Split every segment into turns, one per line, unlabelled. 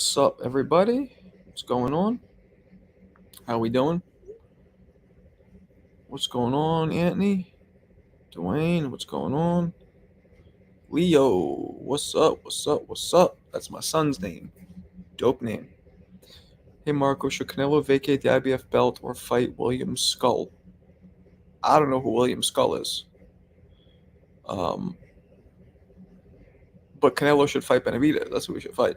What's up, everybody? What's going on? How we doing? What's going on, Anthony? Dwayne, what's going on? Leo, what's up? What's up? What's up? That's my son's name. Dope name. Hey, Marco, should Canelo vacate the IBF belt or fight William Skull? I don't know who William Skull is. But Canelo should fight Benavidez. That's who we should fight.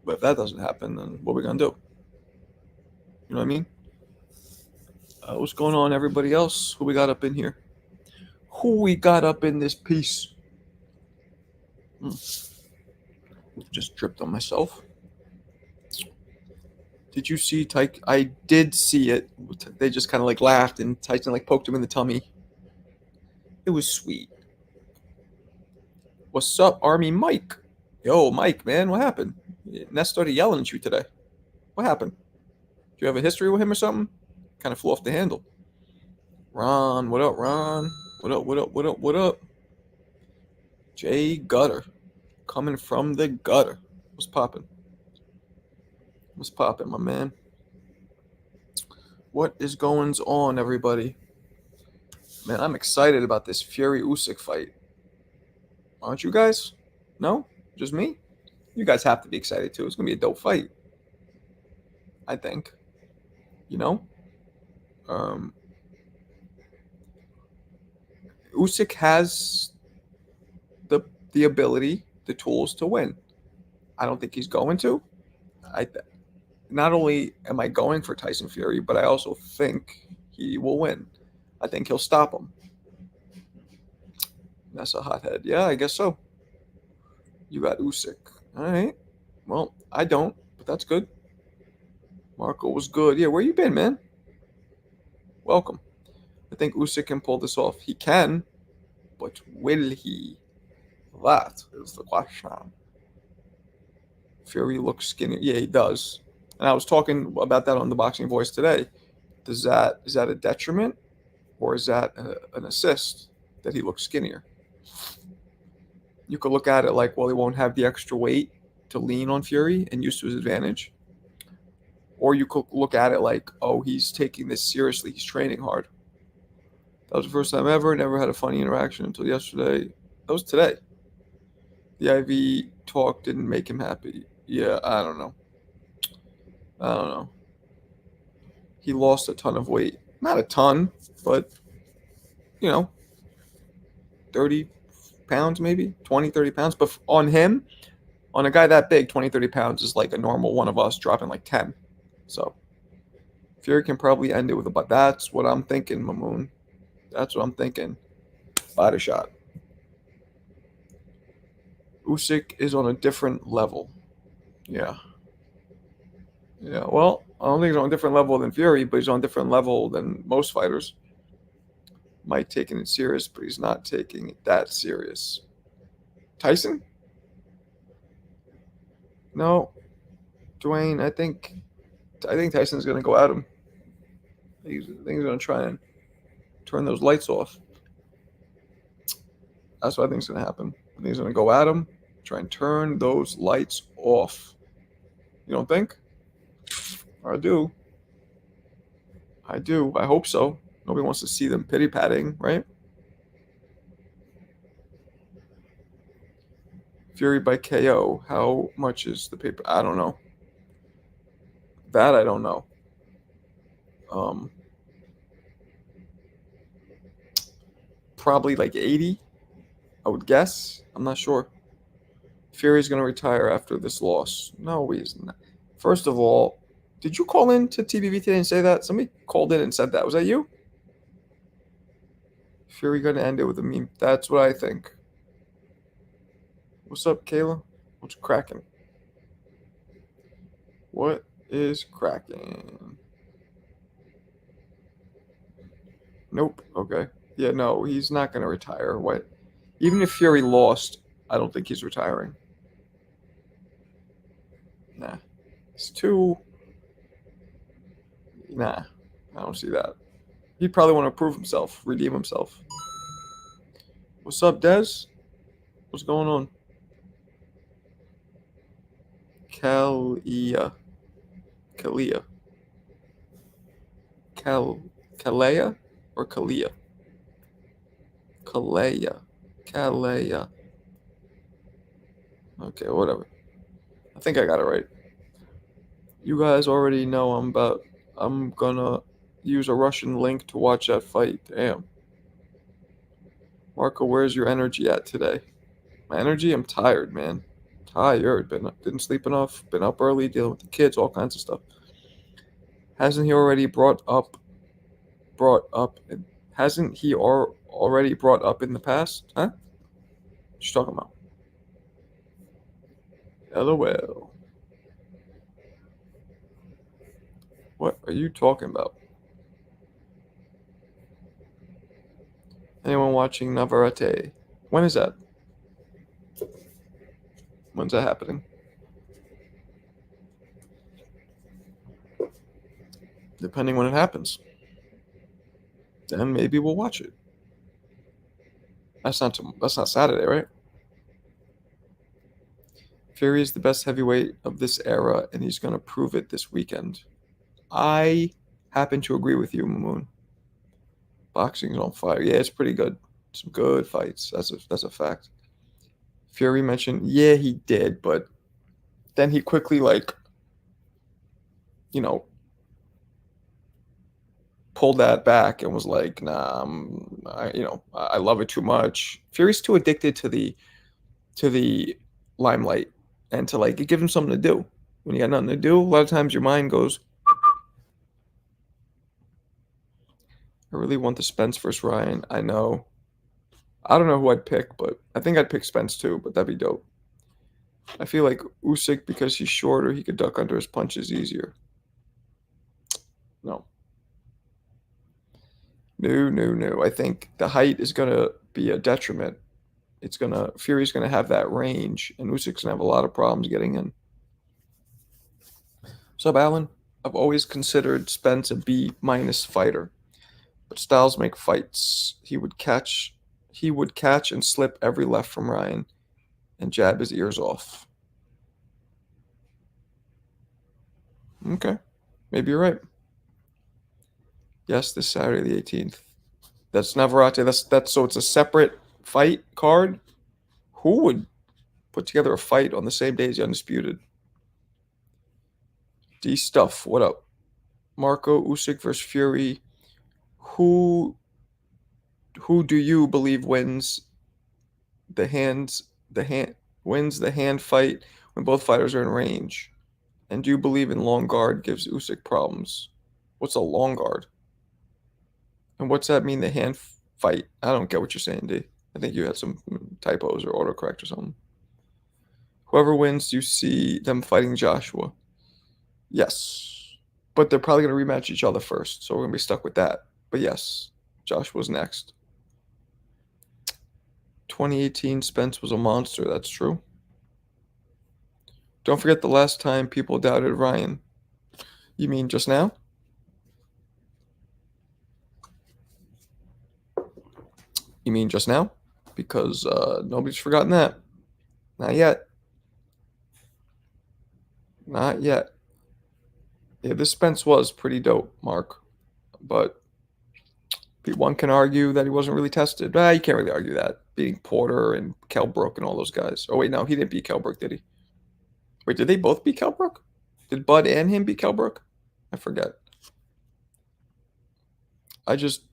But if that doesn't happen, then what are we going to do? You know what I mean? What's going on, everybody else? Who we got up in here? Who we got up in this piece? Just dripped on myself. Did you see Tyson? I did see it. They just kind of like laughed and Tyson like poked him in the tummy. It was sweet. What's up, Army Mike? Yo, Mike, man, what happened? Ness started yelling at you today. What happened? Do you have a history with him or something? Kind of flew off the handle. Ron, what up, Ron? What up, what up, what up, what up? Jay Gutter. Coming from the gutter. What's popping? What's popping, my man? What is going on, everybody? Man, I'm excited about this Fury Usyk fight. Aren't you guys? No? Just me? You guys have to be excited too. It's going to be a dope fight. I think. You know? Usyk has the ability, the tools to win. I don't think he's going to. Not only am I going for Tyson Fury, but I also think he will win. I think he'll stop him. That's a hothead. Yeah, I guess so. You got Usyk. All right. Well, I don't, but that's good. Marco was good. Yeah, where you been, man? Welcome. I think Usyk can pull this off. He can, but will he? That is the question. Fury looks skinny. Yeah, he does. And I was talking about that on the Boxing Voice today. Is that a detriment, or is that an assist that he looks skinnier? You could look at it like, well, he won't have the extra weight to lean on Fury and use to his advantage. Or you could look at it like, oh, he's taking this seriously. He's training hard. That was the first time ever. Never had a funny interaction until yesterday. That was today. The IV talk didn't make him happy. Yeah, I don't know. He lost a ton of weight. Not a ton, but, 30 pounds maybe, 20, 30 pounds. But on him, on a guy that big, 20, 30 pounds is like a normal one of us dropping like 10. So Fury can probably end it with a butt. That's what I'm thinking, Mamoon. That's what I'm thinking. Body shot. Usyk is on a different level. Yeah. Well, I don't think he's on a different level than Fury, but he's on a different level than most fighters. Mike taking it serious, but he's not taking it that serious. Tyson? No. Dwayne, I think Tyson's going to go at him. I think he's going to try and turn those lights off. That's what I think is going to happen. I think he's going to go at him, try and turn those lights off. You don't think? I do. I hope so. Nobody wants to see them pity-patting, right? Fury by KO. How much is the paper? I don't know. That I don't know. Probably like 80, I would guess. I'm not sure. Fury's going to retire after this loss. No, he's not. First of all, did you call in to TBV today and say that? Somebody called in and said that. Was that you? Fury going to end it with a meme. That's what I think. What's up, Kayla? What's cracking? What is cracking? Nope. Okay. Yeah, no, he's not going to retire. What? Even if Fury lost, I don't think he's retiring. Nah. It's too... Nah, I don't see that. He'd probably want to prove himself, redeem himself. What's up, Dez? What's going on? Kalia. Kalia. Kalea or Kalia? Kalea. Kalea. Okay, whatever. I think I got it right. You guys already know I'm gonna use a Russian link to watch that fight. Damn. Marco, where's your energy at today? My energy? I'm tired, man. Tired. Didn't sleep enough. Been up early, dealing with the kids, all kinds of stuff. Hasn't he already brought up? Hasn't he already brought up in the past? Huh? What you talking about? LOL. What are you talking about? Anyone watching Navarrete? When is that? When's that happening? Depending when it happens. Then maybe we'll watch it. That's not Saturday, right? Fury is the best heavyweight of this era, and he's gonna prove it this weekend. I happen to agree with you, Mamoon. Boxing's on fire. Yeah, it's pretty good. Some good fights. That's a fact. Fury mentioned, yeah, he did, but then he quickly you know, pulled that back and was like, nah, I love it too much. Fury's too addicted to the limelight and to like it gives him something to do. When you got nothing to do, a lot of times your mind goes. I really want the Spence versus Ryan. I know. I don't know who I'd pick, but I think I'd pick Spence too. But that'd be dope. I feel like Usyk because he's shorter, he could duck under his punches easier. No, no. I think the height is gonna be a detriment. Fury's gonna have that range, and Usyk's gonna have a lot of problems getting in. What's up, Alan? I've always considered Spence a B minus fighter, but styles make fights. He would catch and slip every left from Ryan and jab his ears off. Okay, maybe you're right. Yes, this Saturday the 18th. That's Navarrete. That's so it's a separate fight card. Who would put together a fight on the same day as the undisputed? D stuff. What up? Marco Usyk versus Fury. Who who do you believe wins the hand wins the hand fight when both fighters are in range? And do you believe in long guard gives Usyk problems? What's a long guard? And what's that mean? The hand fight? I don't get what you're saying, D. I think you had some typos or autocorrect or something. Whoever wins, you see them fighting Joshua. Yes. But they're probably going to rematch each other first, so we're going to be stuck with that. But yes, Joshua's next. 2018 Spence was a monster. That's true. Don't forget the last time people doubted Ryan. You mean just now? You mean just now? Because nobody's forgotten that. Not yet. Not yet. Yeah, this Spence was pretty dope, Mark. But one can argue that he wasn't really tested. You can't really argue that. Beating Porter and Kell Brook and all those guys. Oh, wait, no, he didn't beat Kell Brook, did he? Wait, did they both beat Kell Brook? Did Bud and him beat Kell Brook? I forget. I just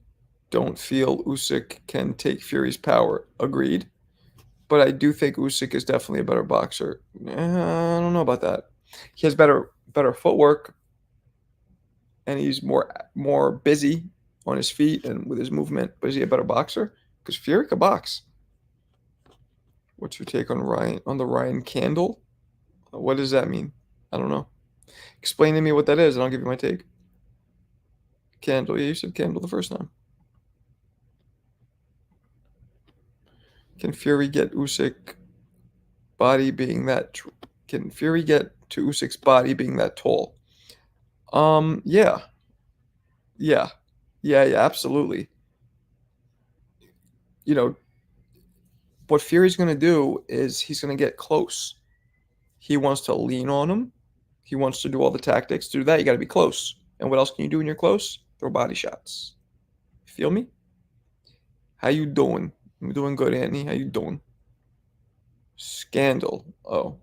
don't feel Usyk can take Fury's power. Agreed. But I do think Usyk is definitely a better boxer. I don't know about that. He has better footwork, and he's more busy on his feet and with his movement. But is he a better boxer? Because Fury could box. What's your take on the Ryan candle? What does that mean? I don't know. Explain to me what that is, and I'll give you my take. Candle. Yeah, you said candle the first time. Can Fury get Usyk body being that? Can Fury get to Usyk's body being that tall? Yeah, absolutely. You know, what Fury's going to do is he's going to get close. He wants to lean on him. He wants to do all the tactics. To do that, you got to be close. And what else can you do when you're close? Throw body shots. Feel me? How you doing? I'm doing good, Anthony. How you doing? Scandal. Oh,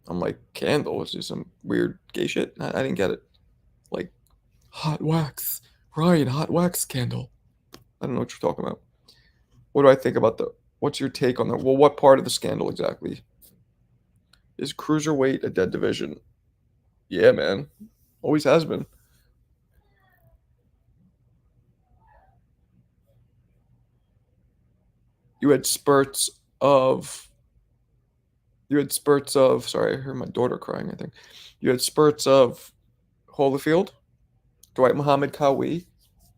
I'm like, candle? Is this some weird gay shit? I didn't get it. Like, hot wax. Right, hot wax scandal. I don't know what you're talking about. What do I think about what's your take on that? Well, what part of the scandal exactly? Is cruiserweight a dead division? Yeah, man. Always has been. You had spurts of sorry, I heard my daughter crying, I think. You had spurts of Holyfield, Dwight Muhammad Kawi,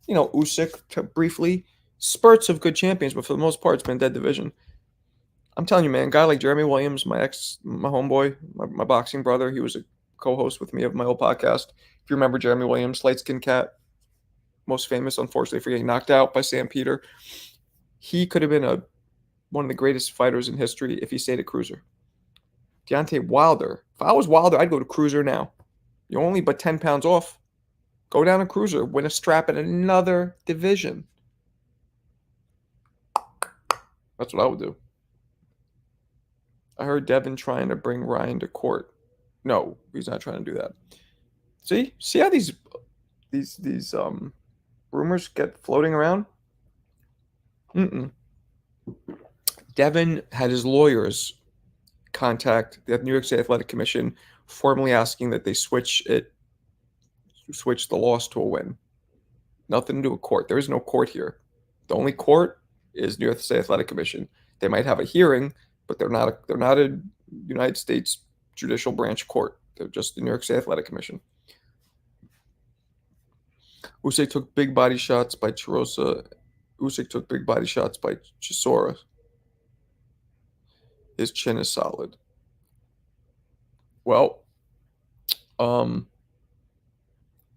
Usyk briefly. Spurts of good champions, but for the most part, it's been dead division. I'm telling you, man, a guy like Jeremy Williams, my homeboy, my boxing brother, he was a co-host with me of my old podcast. If you remember Jeremy Williams, light skinned cat, most famous, unfortunately, for getting knocked out by Sam Peter. He could have been one of the greatest fighters in history if he stayed at cruiser. Deontay Wilder. If I was Wilder, I'd go to cruiser now. You're only but 10 pounds off. Go down to cruiser, win a strap in another division. That's what I would do. I heard Devin trying to bring Ryan to court. No, he's not trying to do that. See how these rumors get floating around? Devin had his lawyers contact the New York State Athletic Commission, formally asking that they switch the loss to a win. Nothing to do with court. There is no court here. The only court is New York State Athletic Commission. They might have a hearing, but they're not a United States judicial branch court. They're just the New York State Athletic Commission. Usyk took big body shots by Chirosa. Usyk took big body shots by Chisora. His chin is solid. Well,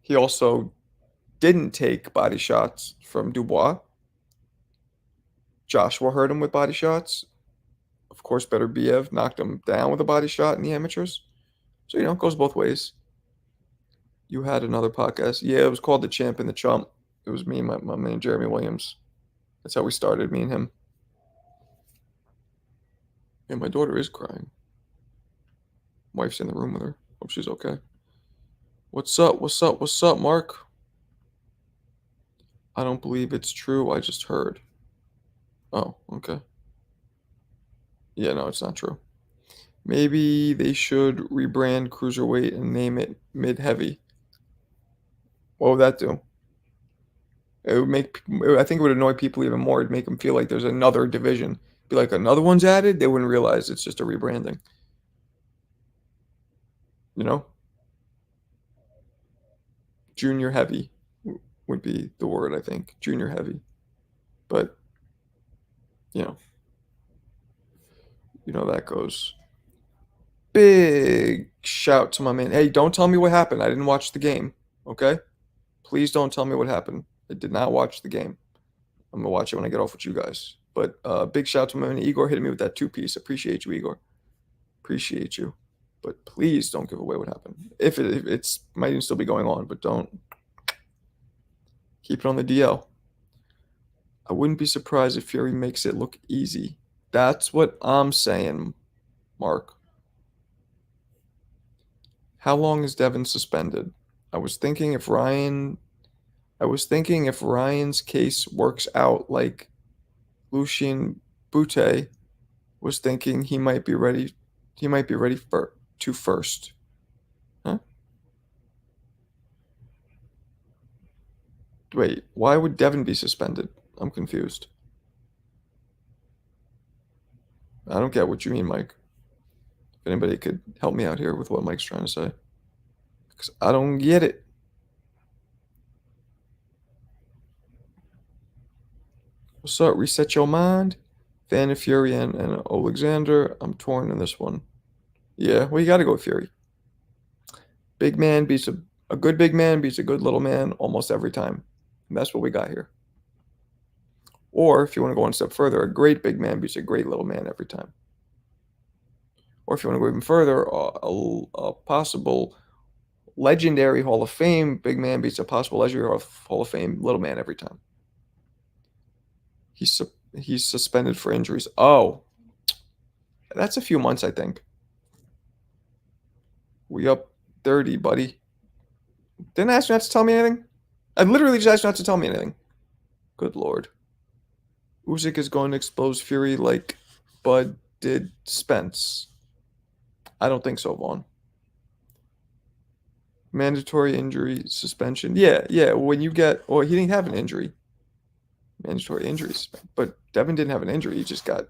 he also didn't take body shots from Dubois. Joshua hurt him with body shots. Of course, Beterbiev knocked him down with a body shot in the amateurs. So, it goes both ways. You had another podcast. Yeah, it was called The Champ and the Chump. It was me and my man Jeremy Williams. That's how we started, me and him. And my daughter is crying. Wife's in the room with her. Hope she's okay. What's up, Mark? I don't believe it's true. I just heard. Oh, okay. Yeah, no, it's not true. Maybe they should rebrand Cruiserweight and name it Mid-Heavy. What would that do? I think it would annoy people even more. It'd make them feel like there's another division. Be like, another one's added? They wouldn't realize it's just a rebranding. Junior heavy would be the word, I think. Junior heavy. But, that goes. Big shout to my man. Hey, don't tell me what happened. I didn't watch the game. Okay? Please don't tell me what happened. I did not watch the game. I'm going to watch it when I get off with you guys. But big shout to my man Igor hitting me with that 2-piece. Appreciate you, Igor. Appreciate you. But please don't give away what happened. If it's might even still be going on, but don't. Keep it on the DL. I wouldn't be surprised if Fury makes it look easy. That's what I'm saying, Mark. How long is Devin suspended? I was thinking if Ryan's case works out like Lucien Boutte was thinking, he might be ready to first. Huh? Wait, why would Devin be suspended? I'm confused. I don't get what you mean, Mike. If anybody could help me out here with what Mike's trying to say. Because I don't get it. What's up? Reset your mind. Fan of Fury and Alexander. I'm torn in this one. Yeah, well, you got to go with Fury. Big man beats a good big man beats a good little man almost every time. And that's what we got here. Or if you want to go one step further, a great big man beats a great little man every time. or if you want to go even further, a possible legendary Hall of Fame big man beats a possible legendary Hall of Fame little man every time. He's suspended for injuries. Oh, that's a few months, I think. We up 30, buddy. Didn't I ask you not to tell me anything? I literally just asked you not to tell me anything. Good lord. Usyk is going to expose Fury like Bud did Spence. I don't think so, Vaughn. Mandatory injury suspension. Yeah. When you get, or he didn't have an injury. Mandatory injuries. But Devin didn't have an injury. He just got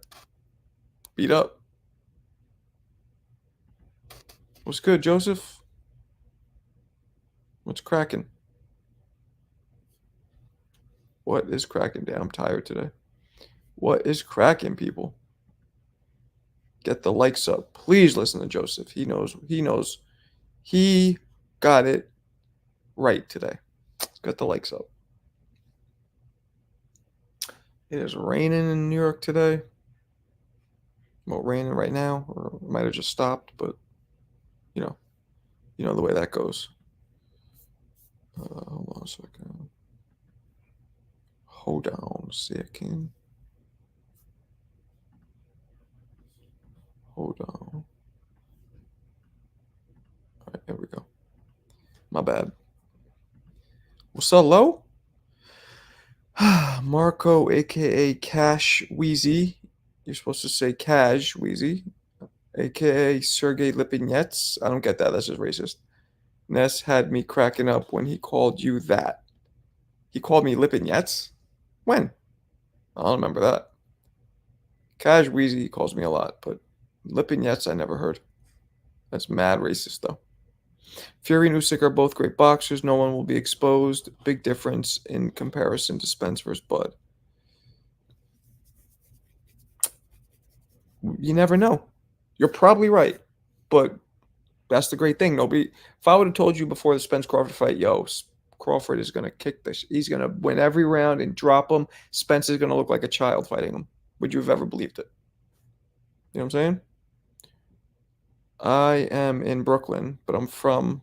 beat up. What's good, Joseph? What's cracking? What is cracking? Damn, I'm tired today. What is cracking, people? Get the likes up. Please listen to Joseph. He knows. He got it right today. Let's get the likes up. It is raining in New York today. Well, raining right now, or it might have just stopped, but you know the way that goes. Hold on a second. Hold on a second. Hold on. All right, there we go. My bad. What's up, Lo? Marco, aka Cash Wheezy. You're supposed to say Cash Wheezy, aka Sergey Lipinets. I don't get that. That's just racist. Ness had me cracking up when he called you that. He called me Lipinets? When? I don't remember that. Cash Wheezy calls me a lot, but Lipinets I never heard. That's mad racist, though. Fury and Usyk are both great boxers. No one will be exposed. Big difference in comparison to Spence versus Bud. You never know. You're probably right, but that's the great thing. Nobody. If I would have told you before the Spence Crawford fight, yo, Crawford is gonna kick this. He's gonna win every round and drop him. Spence is gonna look like a child fighting him. Would you have ever believed it? You know what I'm saying? I am in Brooklyn, but I'm from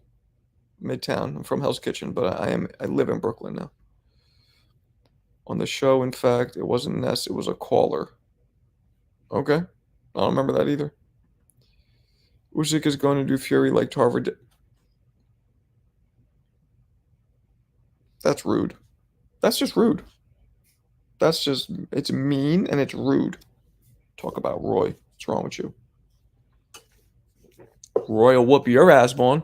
Midtown. I'm from Hell's Kitchen, but I live in Brooklyn now. On the show, in fact, it wasn't Ness, it was a caller. Okay. I don't remember that either. Usyk is going to do Fury like Tarver did. That's rude. That's just rude. It's mean and it's rude. Talk about Roy. What's wrong with you? Roy will whoop your ass, Vaughn.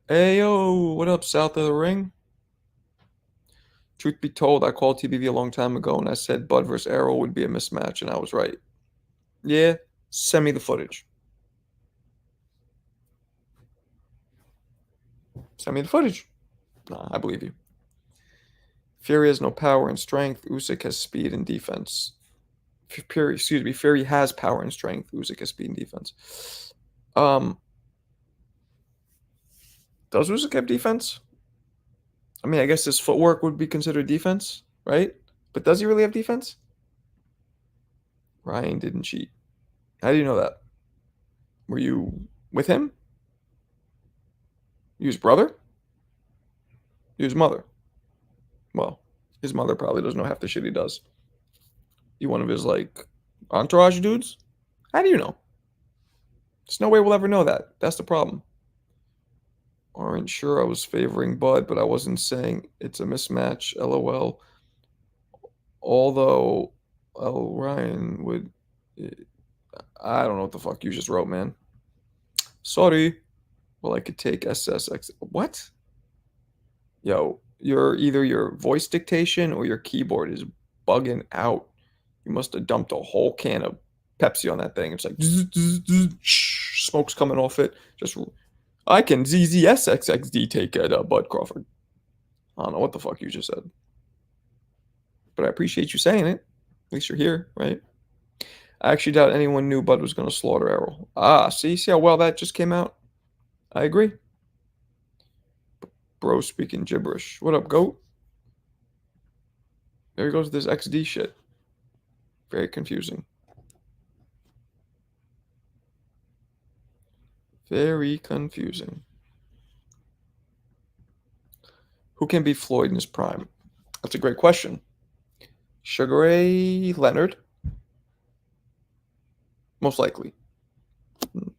Hey, yo, what up, south of the ring? Truth be told, I called TBV a long time ago and I said Bud versus Errol would be a mismatch, and I was right. Yeah, send me the footage. Send me the footage. Nah, I believe you. Fury has no power and strength. Usyk has speed and defense. Fury has power and strength. Usyk has speed and defense. Does Usyk have defense? I mean, I guess his footwork would be considered defense, right? But does he really have defense? Ryan didn't cheat. How do you know that? Were you with him? You his brother? You his mother? Well, his mother probably doesn't know half the shit he does. You one of his, like, entourage dudes? How do you know? There's no way we'll ever know that. That's the problem. Aren't sure I was favoring Bud, but I wasn't saying it's a mismatch. LOL. Although Ryan would. I don't know what the fuck you just wrote, man. Sorry. Well, I could take SSX. What? Yo, either your voice dictation or your keyboard is bugging out. You must have dumped a whole can of Pepsi on that thing. It's like smoke's coming off it. Just I can ZZSXXD take it, Bud Crawford. I don't know what the fuck you just said. But I appreciate you saying it. At least you're here, right? I actually doubt anyone knew Bud was going to slaughter Errol. See how well that just came out? I agree. Bro speaking gibberish. What up, goat? There goes this XD shit. Very confusing. Very confusing. Who can beat Floyd in his prime? That's a great question. Sugar Ray Leonard, most likely.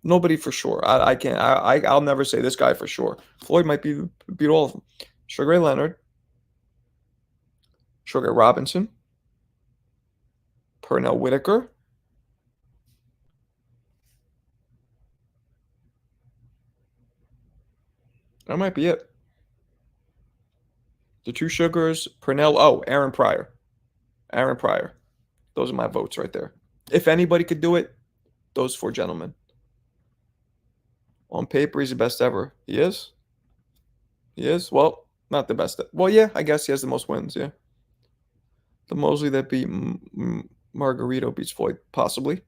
Nobody for sure. I can't. I'll never say this guy for sure. Floyd might beat all of them. Sugar Ray Leonard, Sugar Robinson, Pernell Whitaker. That might be it. The two Sugars, Pernell. Oh, Aaron Pryor. Aaron Pryor. Those are my votes right there. If anybody could do it, those four gentlemen. On paper, he's the best ever. He is. He is. Well, not the best. Well, yeah, I guess he has the most wins. Yeah. The Mosley that beat Margarito beats Floyd, possibly.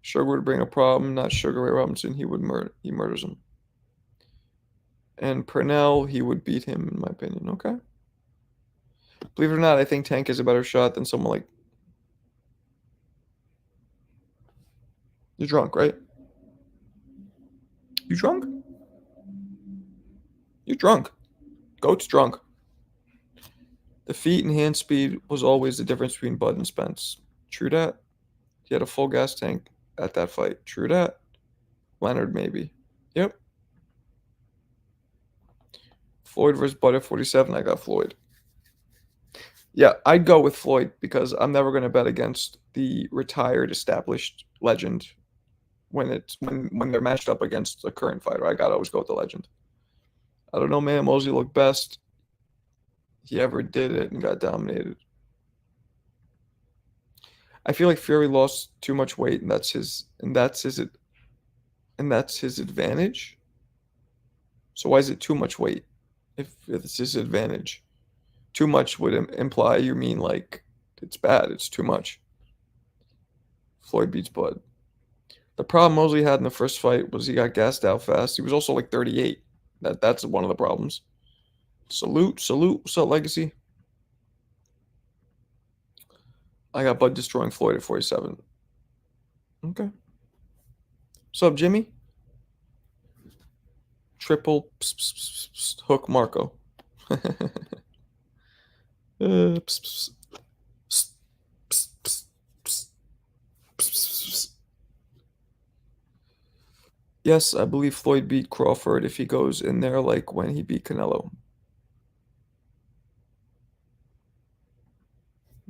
Sugar would bring a problem, not Sugar Ray Robinson. He murders him. And Pernell, he would beat him, in my opinion. Okay. Believe it or not, I think Tank is a better shot than someone like. You're drunk, right? You drunk? You're drunk. Goat's drunk. The feet and hand speed was always the difference between Bud and Spence. True that. He had a full gas tank at that fight. True that. Leonard, maybe. Yep. Floyd versus Bud at 47. I got Floyd. Yeah, I'd go with Floyd because I'm never going to bet against the retired, established legend when they're matched up against a current fighter. I gotta always go with the legend. I don't know, man. Mosley looked best he ever did it and got dominated. I feel like Fury lost too much weight, and that's his advantage. So why is it too much weight? If it's his advantage, too much would imply you mean like it's bad. It's too much. Floyd beats Bud. The problem Mosley had in the first fight was he got gassed out fast. He was also like 38. That's one of the problems. Salute. What's up, Legacy? I got Bud destroying Floyd at 47. Okay. What's up, Jimmy? Triple hook Marco. Yes, I believe Floyd beat Crawford if he goes in there like when he beat Canelo.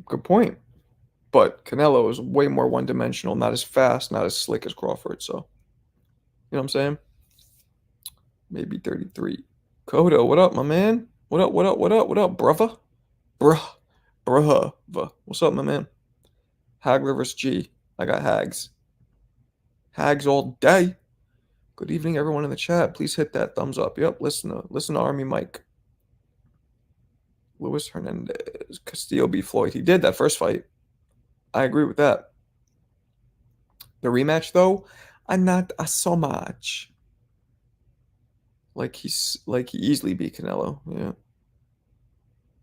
Good point. But Canelo is way more one-dimensional, not as fast, not as slick as Crawford. So, you know what I'm saying? Maybe 33. Kodo, what up, my man? What up, brother? Bruh. What's up, my man? Hagler vs. G. I got Hags. Hags all day. Good evening, everyone in the chat. Please hit that thumbs up. Yep, listen to Army Mike. Luis Hernandez. Castillo beat Floyd. He did that first fight. I agree with that. The rematch, though, I'm not so much. Like he easily beat Canelo. Yeah.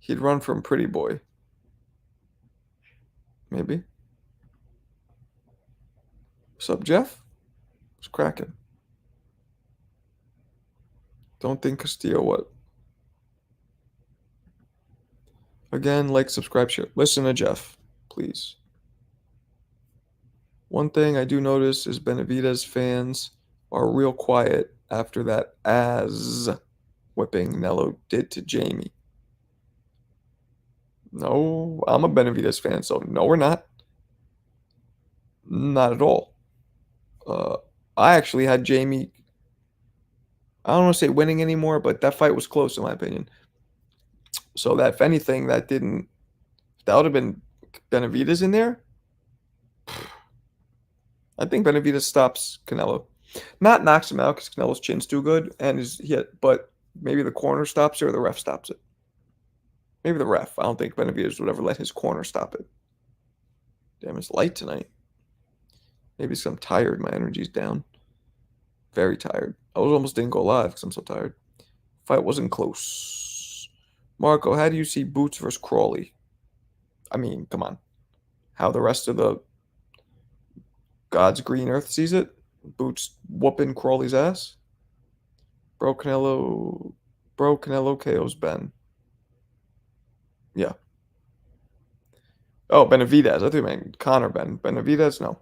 He'd run from Pretty Boy. Maybe. What's up, Jeff? What's cracking? Don't think Castillo what? Again, like, subscribe, share. Listen to Jeff, please. One thing I do notice is Benavidez fans are real quiet after that ass whipping Nello did to Jamie. No, I'm a Benavidez fan, so no, we're not. Not at all. I actually had Jamie, I don't want to say winning anymore, but that fight was close in my opinion. So that if anything, that would have been Benavidez in there. I think Benavidez stops Canelo. Not knocks him out because Canelo's chin's too good, but maybe the corner stops it or the ref stops it. Maybe the ref. I don't think Benavidez would ever let his corner stop it. Damn, it's light tonight. Maybe because I'm tired. My energy's down. Very tired. I almost didn't go live because I'm so tired. Fight wasn't close. Marco, how do you see Boots versus Crawley? I mean, come on. How the rest of the God's green earth sees it? Boots whooping Crawley's ass. Bro Canelo, bro Canelo KO's Ben. Yeah. Oh, Benavidez. I thought you meant Connor Ben. Benavidez, no.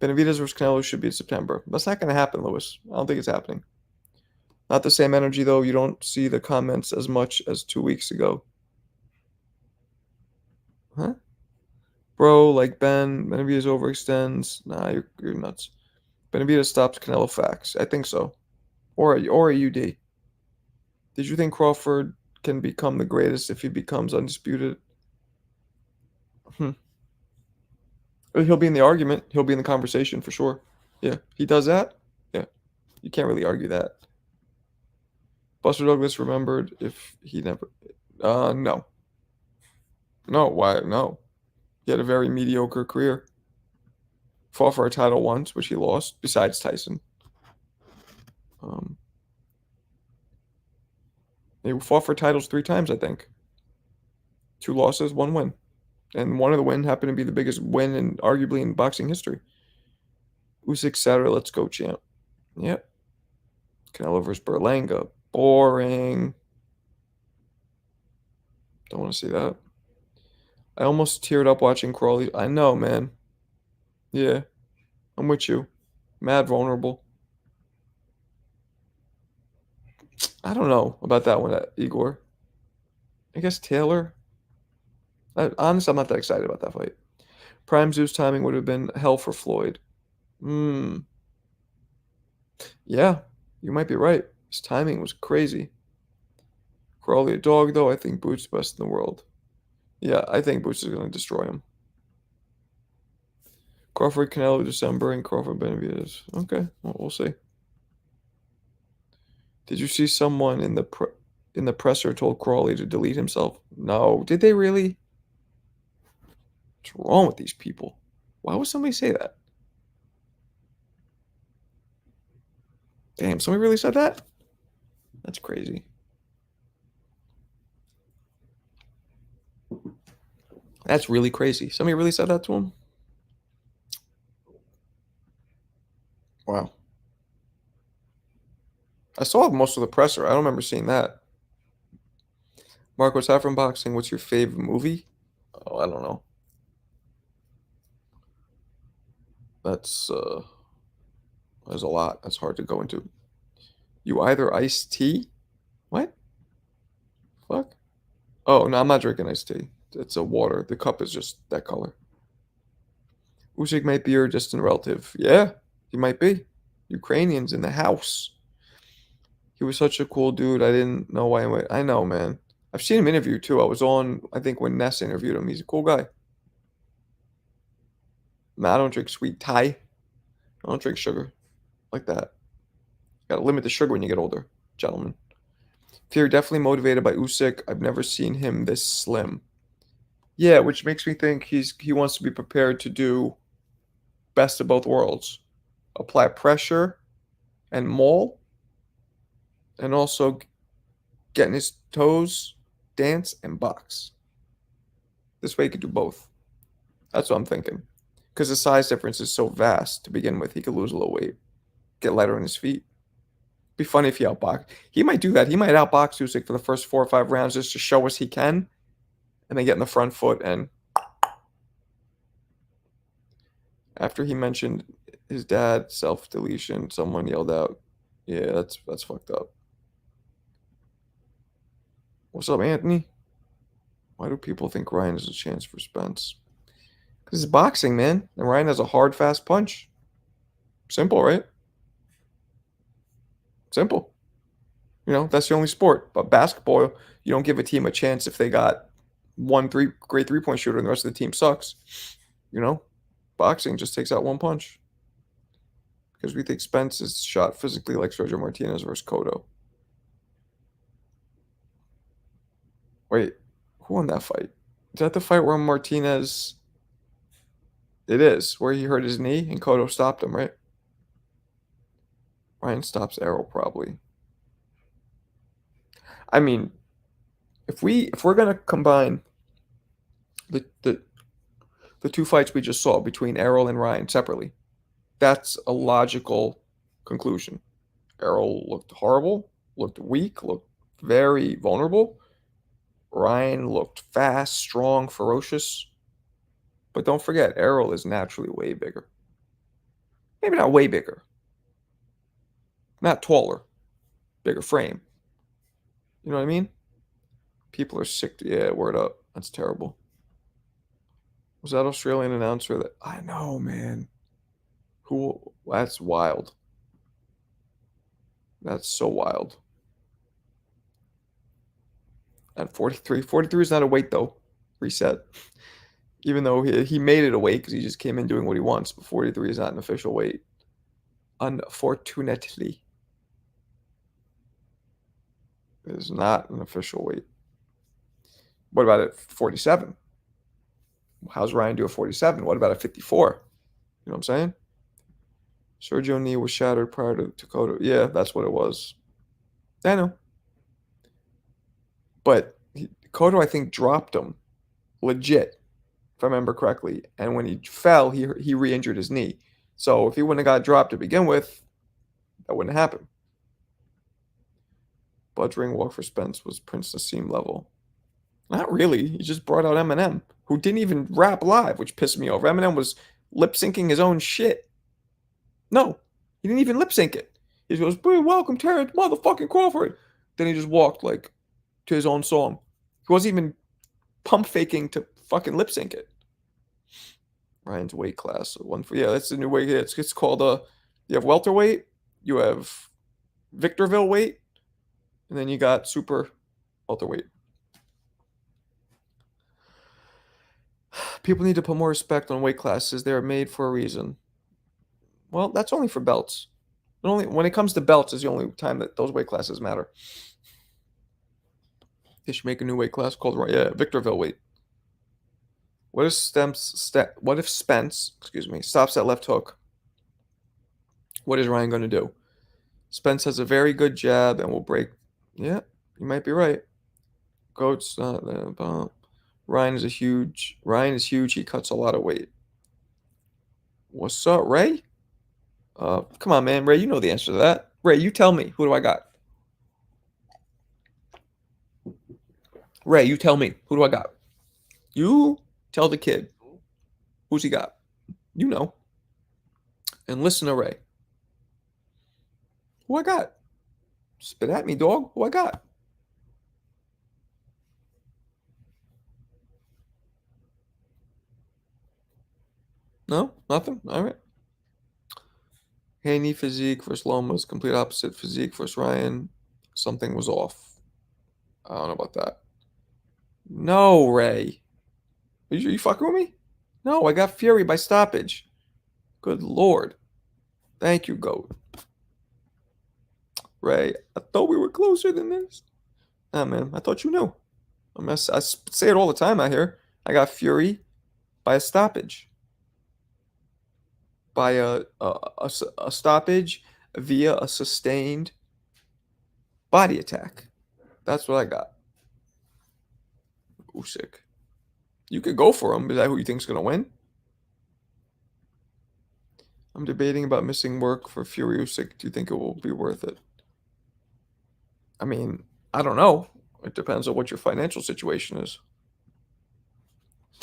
Benavidez versus Canelo should be in September. That's not going to happen, Lewis. I don't think it's happening. Not the same energy, though. You don't see the comments as much as 2 weeks ago. Huh? Bro, like Ben, Benavidez overextends. Nah, you're nuts. Benavidez stops Canelo facts. I think so. Or a UD. Did you think Crawford can become the greatest if he becomes undisputed? Hmm. He'll be in the argument. He'll be in the conversation for sure. Yeah, he does that. Yeah, you can't really argue that. Buster Douglas remembered if he never. No, no. Why? No. He had a very mediocre career. Fought for a title once, which he lost. Besides Tyson, um, he fought for titles 3 times. I think 2 losses, 1 win, and one of the win happened to be the biggest win in arguably in boxing history. Usyk Saturday, let's go, champ. Yep. Canelo versus Berlanga. Boring. Don't want to see that. I almost teared up watching Crawley. I know, man. Yeah, I'm with you. Mad vulnerable. I don't know about that one, Igor. I guess Taylor. Honestly, I'm not that excited about that fight. Prime Zeus timing would have been hell for Floyd. Hmm. Yeah, you might be right. His timing was crazy. Crawley a dog, though. I think Boots best in the world. Yeah, I think Boots is going to destroy him. Crawford Canelo December and Crawford Benavidez. Okay, well, we'll see. Did you see someone in the presser told Crawley to delete himself? No. Did they really? What's wrong with these people? Why would somebody say that? Damn, somebody really said that? That's crazy. That's really crazy. Somebody really said that to him? Wow. I saw most of the presser. I don't remember seeing that. Mark, what's out from boxing? What's your favorite movie? Oh, I don't know. That's there's a lot. That's hard to go into. You either iced tea? What? Fuck? Oh no, I'm not drinking iced tea. It's a water. The cup is just that color. Usyk might be your distant relative. Yeah, he might be. Ukrainians in the house. He was such a cool dude. I didn't know why. I know, man. I've seen him interview too. I was on, I think, when Ness interviewed him. He's a cool guy. Man, I don't drink sweet Thai. I don't drink sugar like that. Got to limit the sugar when you get older, gentlemen. Fury definitely motivated by Usyk. I've never seen him this slim. Yeah, which makes me think he wants to be prepared to do best of both worlds. Apply pressure and maul, and also get in his toes, dance, and box. This way he could do both. That's what I'm thinking. Because the size difference is so vast to begin with, he could lose a little weight, get lighter on his feet. Be funny if he outbox. He might do that. He might outbox Usyk for the first 4 or 5 rounds just to show us he can, and then get in the front foot. And after he mentioned his dad self deletion, someone yelled out, "Yeah, that's fucked up." What's up, Anthony? Why do people think Ryan has a chance for Spence? Because it's boxing, man, and Ryan has a hard, fast punch. Simple, right? Simple. That's the only sport. But basketball, you don't give a team a chance if they got one great 3-point shooter and the rest of the team sucks. Boxing just takes out one punch. Because we think Spence is shot physically like Sergio Martinez versus Cotto. Wait, who won that fight? Is that the fight where Martinez? It is, where he hurt his knee and Cotto stopped him, right? Ryan stops Errol probably. I mean, if we're gonna combine the 2 fights we just saw between Errol and Ryan separately, That's a logical conclusion. Errol looked horrible, looked weak, looked very vulnerable. Ryan looked fast, strong, ferocious. But don't forget, Errol is naturally way bigger. Maybe not way bigger, not taller, bigger frame. You know what I mean? People are sick. Yeah, word up. That's terrible. Was that Australian announcer that I know, man? Who? That's wild. That's so wild. At 43, 43 is not a weight though. Reset. Even though he made it a weight because he just came in doing what he wants. But 43 is not an official weight. Unfortunately, it is not an official weight. What about at 47? How's Ryan do at 47? What about at 54? You know what I'm saying? Sergio knee was shattered prior to Dakota. Yeah, that's what it was. I know. But Cotto, I think, dropped him legit, if I remember correctly. And when he fell, he re-injured his knee. So if he wouldn't have got dropped to begin with, that wouldn't happen. Bud's ring walk for Spence was Prince Nassim level. Not really. He just brought out Eminem, who didn't even rap live, which pissed me off. Eminem was lip syncing his own shit. No, he didn't even lip sync it. He goes, "Welcome, Terrence motherfucking Crawford." Then he just walked like to his own song. He wasn't even pump faking to fucking lip sync it. Ryan's weight class, one for yeah, that's the new weight. It's called you have welterweight, you have Victorville weight, and then you got super welterweight. People need to put more respect on weight classes. They are made for a reason. Well, that's only for belts. Only when it comes to belts is the only time that those weight classes matter. They should make a new weight class called Victorville weight. What if Spence, excuse me, stops that left hook? What is Ryan going to do? Spence has a very good jab and will break. Yeah, you might be right. Goat's not there. Ryan is huge. He cuts a lot of weight. What's up, Ray? Come on, man, Ray. You know the answer to that. Ray, you tell me. Who do I got? Ray, you tell me. Who do I got? You tell the kid. Who's he got? You know. And listen to Ray. Who I got? Spit at me, dog. Who I got? No? Nothing? All right. Haney physique versus Loma's complete opposite physique versus Ryan. Something was off. I don't know about that. No, Ray. Are you fucking with me? No, I got Fury by stoppage. Good Lord. Thank you, GOAT. Ray, I thought we were closer than this. Ah, man, I thought you knew. I say it all the time out here. I got Fury by a stoppage. By a stoppage via a sustained body attack. That's what I got. Usyk. You could go for him. Is that who you think's going to win? I'm debating about missing work for Fury Usyk. Do you think it will be worth it? I mean, I don't know. It depends on what your financial situation is.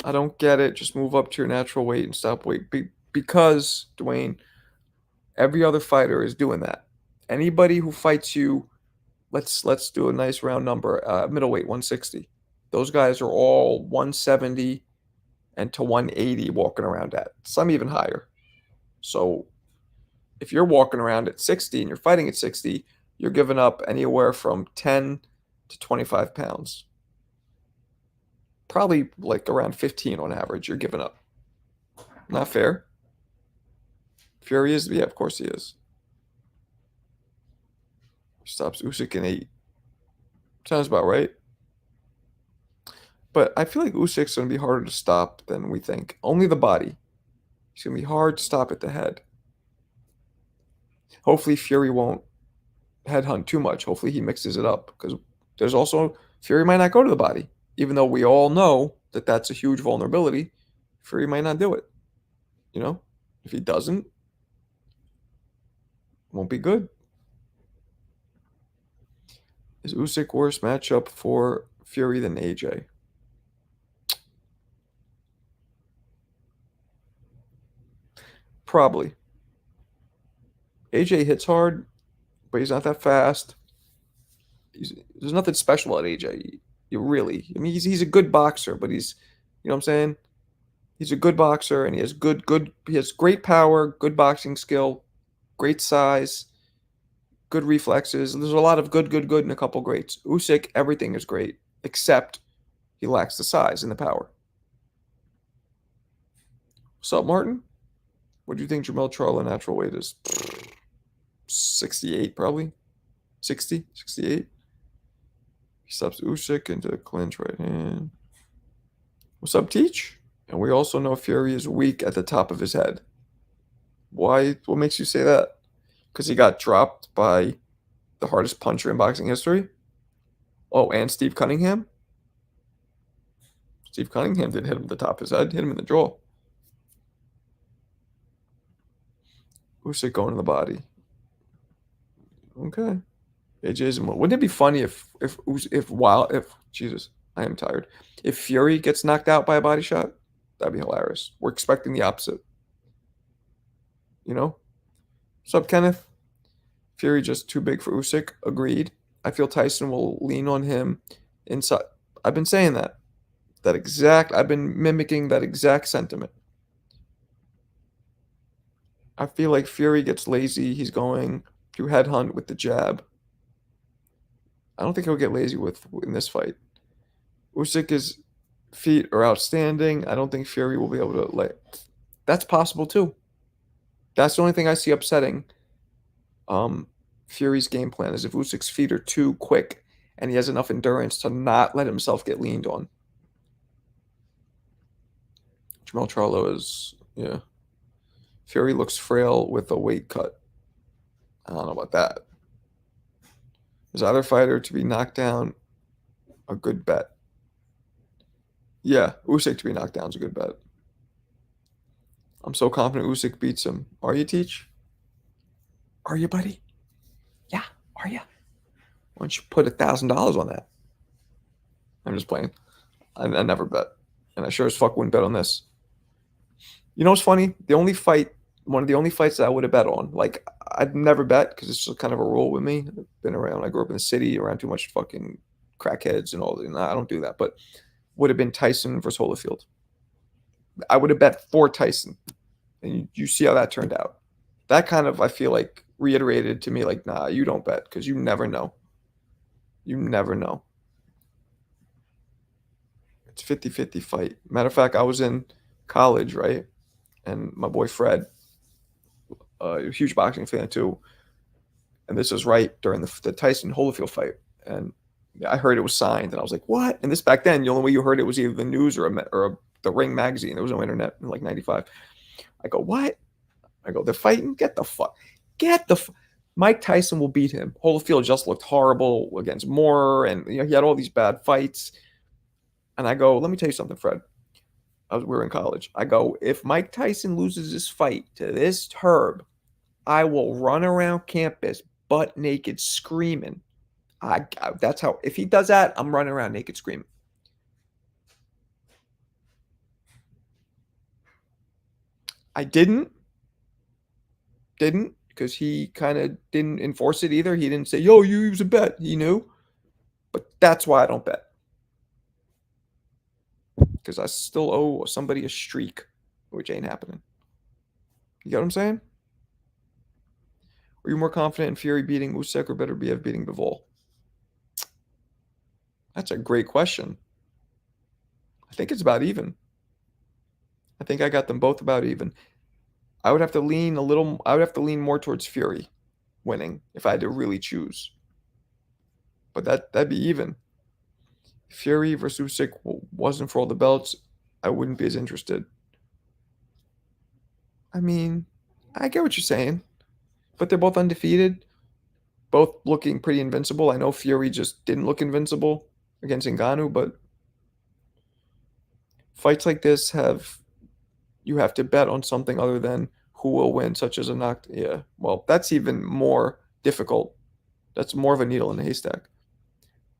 I don't get it. Just move up to your natural weight and stop weight. Because, Dwayne, every other fighter is doing that. Anybody who fights you, let's do a nice round number, middleweight 160. Those guys are all 170 and to 180 walking around at. Some even higher. So if you're walking around at 60 and you're fighting at 60, you're giving up anywhere from 10 to 25 pounds. Probably like around 15 on average you're giving up. Not fair. Fury is, yeah, of course he is. Stops Usyk in 8. Sounds about right. But I feel like Usyk's going to be harder to stop than we think. Only the body. It's going to be hard to stop at the head. Hopefully Fury won't headhunt too much. Hopefully he mixes it up. Because there's also, Fury might not go to the body. Even though we all know that that's a huge vulnerability, Fury might not do it. You know? If he doesn't, Won't be good. Is Usyk worse matchup for Fury than AJ? Probably. AJ hits hard, but he's not that fast. There's nothing special about AJ. You really. I mean, he's a good boxer, but you know what I'm saying? He's a good boxer, and he has great power, good boxing skill, great size, good reflexes. There's a lot of good, and a couple greats. Usyk, everything is great, except he lacks the size and the power. What's up, Martin? What do you think Jamel Charlo natural weight is? 68, probably. 60, 68. He subs Usyk into the clinch right hand. What's up, Teach? And we also know Fury is weak at the top of his head. Why? What makes you say that? Because he got dropped by the hardest puncher in boxing history? Oh, and Steve Cunningham? Steve Cunningham didn't hit him at the top of his head, hit him in the jaw. Usyk going to the body. Okay. AJ's wouldn't it be funny if Jesus, I am tired. If Fury gets knocked out by a body shot, that'd be hilarious. We're expecting the opposite. You know? What's up, Kenneth? Fury just too big for Usyk. Agreed. I feel Tyson will lean on him inside. I've been saying that. I've been mimicking that exact sentiment. I feel like Fury gets lazy. He's going to headhunt with the jab. I don't think he'll get lazy in this fight. Usyk's feet are outstanding. I don't think Fury will be able to That's possible too. That's the only thing I see upsetting Fury's game plan is if Usyk's feet are too quick and he has enough endurance to not let himself get leaned on. Jamel Charlo is, yeah. Fury looks frail with a weight cut. I don't know about that. Is either fighter to be knocked down a good bet? Yeah, Usyk to be knocked down is a good bet. I'm so confident Usyk beats him. Are you, Teach? Are you, buddy? Yeah, are you? Why don't you put $1,000 on that? I'm just playing. I never bet. And I sure as fuck wouldn't bet on this. You know what's funny? One of the only fights that I would have bet on, like, I'd never bet because it's just kind of a rule with me. I've been around, I grew up in the city, around too much fucking crackheads and all that. And I don't do that. But would have been Tyson versus Holyfield. I would have bet for Tyson. And you see how that turned out. That kind of, I feel like, reiterated to me, like, nah, you don't bet because you never know. You never know. It's 50-50 fight. Matter of fact, I was in college, right? And my boy Fred, a huge boxing fan too. And this was right during the Tyson Holyfield fight. And I heard it was signed. And I was like, what? And this back then, the only way you heard it was either the news or the Ring magazine. There was no internet in like 95. I go, what? I go, they're fighting? Get the fuck. Mike Tyson will beat him. Holyfield just looked horrible against Moore. And he had all these bad fights. And I go, let me tell you something, Fred. We were in college. I go, if Mike Tyson loses this fight to this Herb, I will run around campus butt naked screaming. That's how, if he does that, I'm running around naked screaming. I didn't, because he kind of didn't enforce it either. He didn't say, yo, you use a bet. He knew. But that's why I don't bet. Because I still owe somebody a streak, which ain't happening. You get what I'm saying? Are you more confident in Fury beating Usyk or better BF beating Bivol? That's a great question. I think it's about even. I think I got them both about even. I would have to lean more towards Fury winning if I had to really choose. But that'd be even. If Fury versus Usyk wasn't for all the belts, I wouldn't be as interested. I mean, I get what you're saying. But they're both undefeated, both looking pretty invincible. I know Fury just didn't look invincible against Ngannou, but fights like this you have to bet on something other than who will win, such as a knocked. Yeah, well, that's even more difficult. That's more of a needle in a haystack.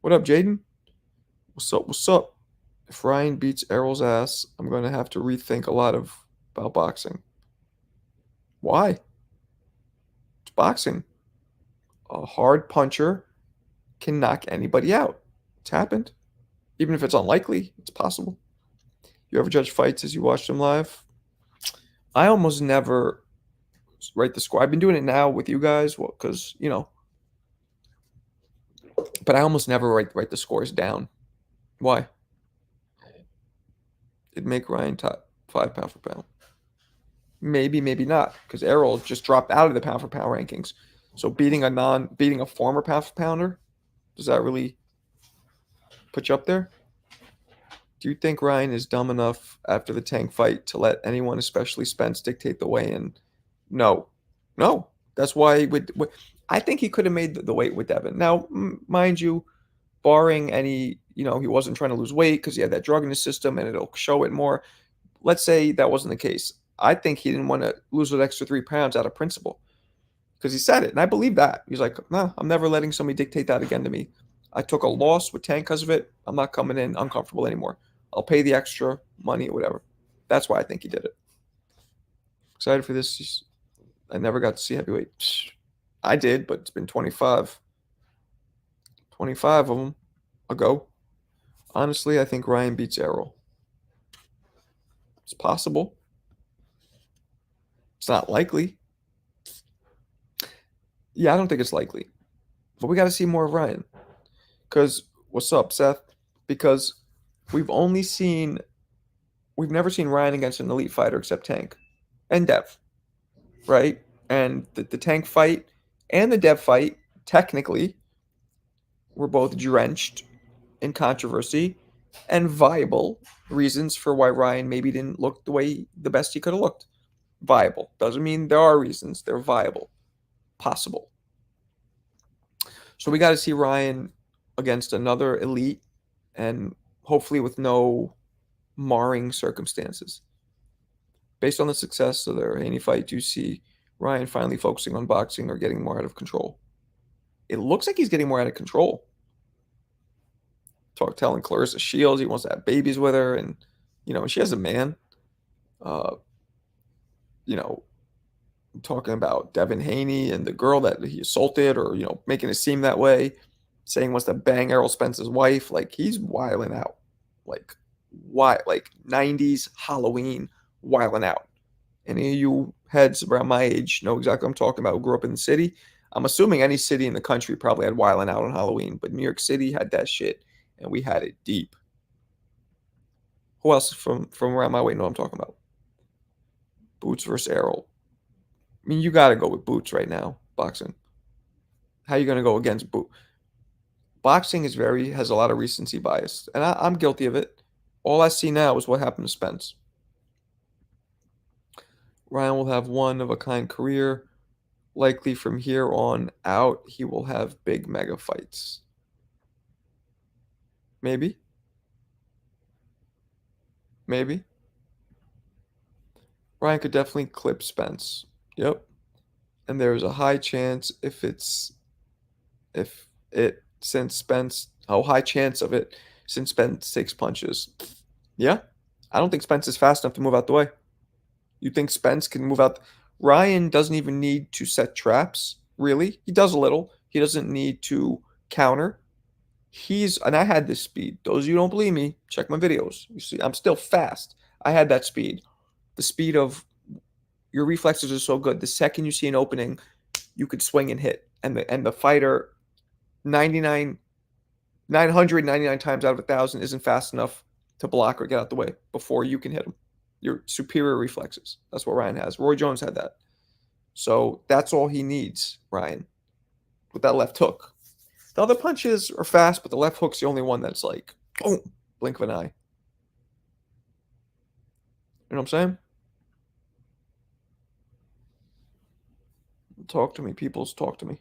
What up, Jaden? What's up? What's up? If Ryan beats Errol's ass, I'm going to have to rethink a lot of about boxing. Why? It's boxing. A hard puncher can knock anybody out. It's happened. Even if it's unlikely, it's possible. You ever judge fights as you watch them live? I almost never write the score. I've been doing it now with you guys, well, because but I almost never write the scores down. Why? It'd make Ryan top 5 pound for pound. Maybe, maybe not, because Errol just dropped out of the pound for pound rankings. So beating a former pound for pounder, does that really put you up there? Do you think Ryan is dumb enough after the Tank fight to let anyone, especially Spence, dictate the weigh-in? No, no. That's why I think he could have made the weight with Devin. Now, mind you, barring any, he wasn't trying to lose weight because he had that drug in his system and it'll show it more. Let's say that wasn't the case. I think he didn't want to lose that extra 3 pounds out of principle because he said it. And I believe that. He's like, nah, I'm never letting somebody dictate that again to me. I took a loss with Tank because of it. I'm not coming in uncomfortable anymore. I'll pay the extra money or whatever. That's why I think he did it. Excited for this. I never got to see heavyweight. I did, but it's been 25 of them ago. Honestly, I think Ryan beats Errol. It's possible. It's not likely. Yeah, I don't think it's likely. But we got to see more of Ryan. Because, what's up, Seth? Because we've never seen Ryan against an elite fighter except Tank and Dev, right? And the Tank fight and the Dev fight, technically, were both drenched in controversy and viable reasons for why Ryan maybe didn't look the best he could have looked. Viable. Doesn't mean there are reasons. They're viable. Possible. So we got to see Ryan against another elite and hopefully with no marring circumstances. Based on the success of their Haney fight, do you see Ryan finally focusing on boxing or getting more out of control? It looks like he's getting more out of control. Telling Clarissa Shields he wants to have babies with her, and she has a man. Talking about Devin Haney and the girl that he assaulted, or making it seem that way, saying he wants to bang Errol Spence's wife. Like, he's wilding out. Like 90s Halloween wilding out. Any of you heads around my age know exactly what I'm talking about, who grew up in the city. I'm assuming any city in the country probably had wilding out on Halloween, but New York City had that shit, and we had it deep. Who else from around my way know what I'm talking about? Boots versus Errol. I mean, you got to go with Boots right now, boxing. How are you going to go against Boots? Boxing has a lot of recency bias, and I'm guilty of it. All I see now is what happened to Spence. Ryan will have one-of-a-kind career. Likely from here on out, he will have big mega fights. Maybe. Maybe. Ryan could definitely clip Spence. Yep. And there's a high chance high chance of it since Spence takes punches. Yeah. I don't think Spence is fast enough to move out the way. You think Spence can move out? Ryan doesn't even need to set traps, really. He does a little. He doesn't need to counter. And I had this speed. Those of you who don't believe me, check my videos. You see, I'm still fast. I had that speed. The speed of your reflexes are so good. The second you see an opening, you could swing and hit. And the fighter 999 times out of 1,000 isn't fast enough to block or get out the way before you can hit him. Your superior reflexes. That's what Ryan has. Roy Jones had that. So that's all he needs, Ryan, with that left hook. The other punches are fast, but the left hook's the only one that's like, boom, blink of an eye. You know what I'm saying? Talk to me, peoples. Talk to me.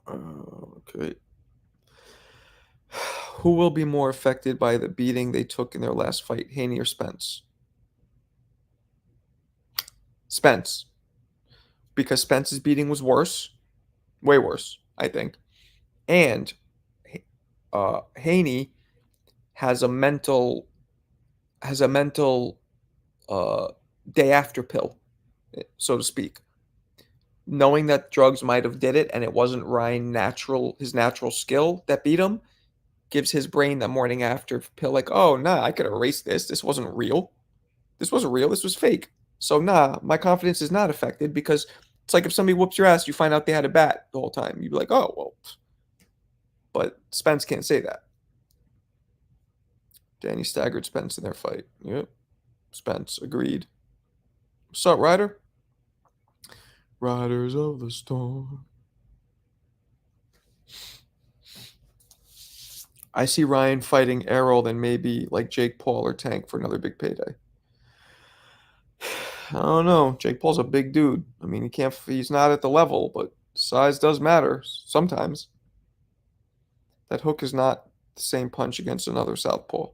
Okay. Who will be more affected by the beating they took in their last fight, Haney or Spence? Spence. Because Spence's beating was worse. Way worse, I think. And Haney has a mental uh, day after pill, so to speak. Knowing that drugs might have did it and it wasn't his natural skill that beat him, gives his brain the morning after pill like, oh nah, I could erase this. This wasn't real. This wasn't real. This was fake. So nah, my confidence is not affected because it's like if somebody whoops your ass, you find out they had a bat the whole time. You'd be like, oh well. But Spence can't say that. Danny staggered Spence in their fight. Yep. Spence agreed. What's up, Ryder? Riders of the Storm. I see Ryan fighting Errol, then maybe like Jake Paul or Tank for another big payday. I don't know. Jake Paul's a big dude. I mean, he's not at the level, but size does matter sometimes. That hook is not the same punch against another southpaw.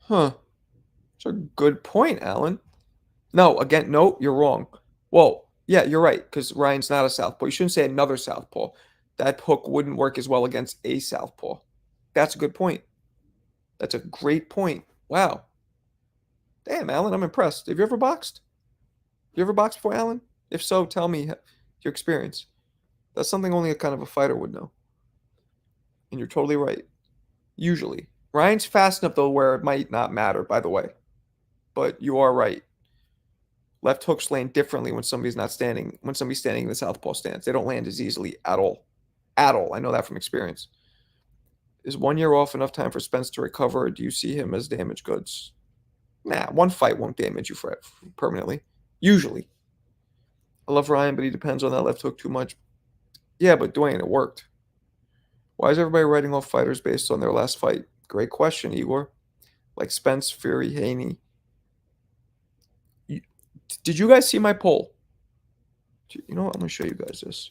Huh. That's a good point, Alan. No, again, no, you're wrong. Well, yeah, you're right, because Ryan's not a southpaw. You shouldn't say another southpaw. That hook wouldn't work as well against a southpaw. That's a good point. That's a great point. Wow. Damn, Alan, I'm impressed. Have you ever boxed? You ever boxed before, Alan? If so, tell me your experience. That's something only a kind of a fighter would know. And you're totally right. Usually. Ryan's fast enough, though, where it might not matter, by the way. But you are right. Left hooks land differently when somebody's standing in the southpaw stance. They don't land as easily at all. At all. I know that from experience. Is 1 year off enough time for Spence to recover, or do you see him as damaged goods? Nah, one fight won't damage you permanently. Usually. I love Ryan, but he depends on that left hook too much. Yeah, but Dwayne, it worked. Why is everybody writing off fighters based on their last fight? Great question, Igor. Like Spence, Fury, Haney. Did you guys see my poll? You know what? I'm going to show you guys this.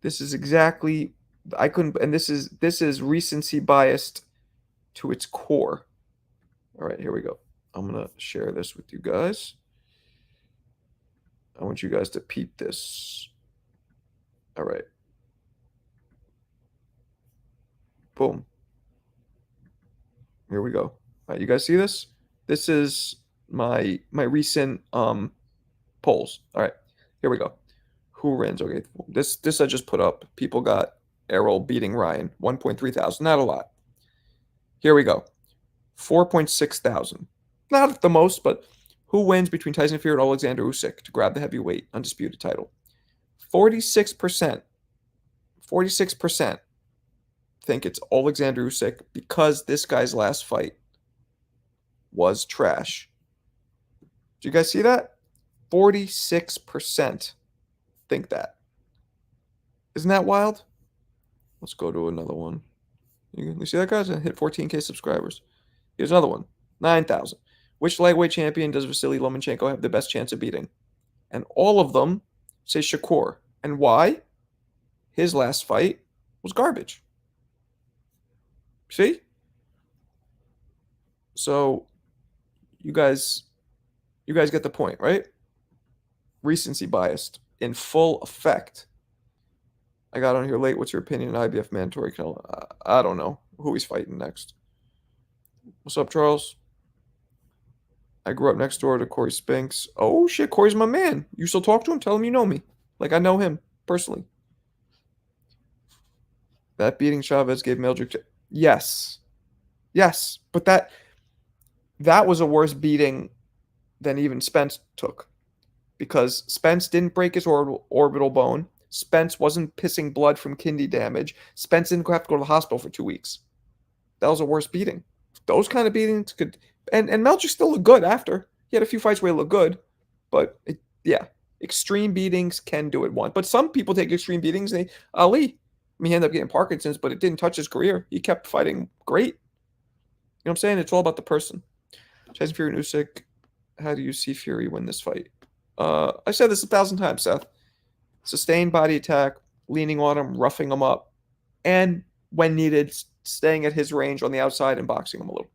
This is exactly, and this is recency biased to its core. All right, here we go. I'm going to share this with you guys. I want you guys to peep this. All right. Boom. Here we go. All right, you guys see this? This is my recent polls. All right, here we go. Who wins? Okay, this I just put up. People got Errol beating Ryan. 1.3 thousand. Not a lot. Here we go. 4.6 thousand. Not the most, but who wins between Tyson Fury and Alexander Usyk to grab the heavyweight undisputed title? 46%. 46% think it's Alexander Usyk because this guy's last fight was trash. Do you guys see that? 46% think that. Isn't that wild? Let's go to another one. You see that, guys? I hit 14K subscribers. Here's another one. 9,000. Which lightweight champion does Vasily Lomachenko have the best chance of beating? And all of them say Shakur. And why? His last fight was garbage. See? So you guys get the point, right? Recency biased in full effect. I got on here late. What's your opinion on IBF mandatory? I don't know who he's fighting next. What's up, Charles? I grew up next door to Corey Spinks. Oh, shit, Corey's my man. You still talk to him? Tell him you know me. Like, I know him personally. That beating Chavez gave Meldrick... Yes. Yes, but that was a worse beating than even Spence took. Because Spence didn't break his orbital bone. Spence wasn't pissing blood from kidney damage. Spence didn't have to go to the hospital for 2 weeks. That was a worse beating. Those kind of beatings could... And Melchick still looked good after. He had a few fights where he looked good. But, extreme beatings can do it once. But some people take extreme beatings. Ali, I mean, he ended up getting Parkinson's, but it didn't touch his career. He kept fighting great. You know what I'm saying? It's all about the person. Tyson Fury and Usyk, how do you see Fury win this fight? I said this 1,000 times, Seth. Sustained body attack, leaning on him, roughing him up, and when needed, staying at his range on the outside and boxing him a little.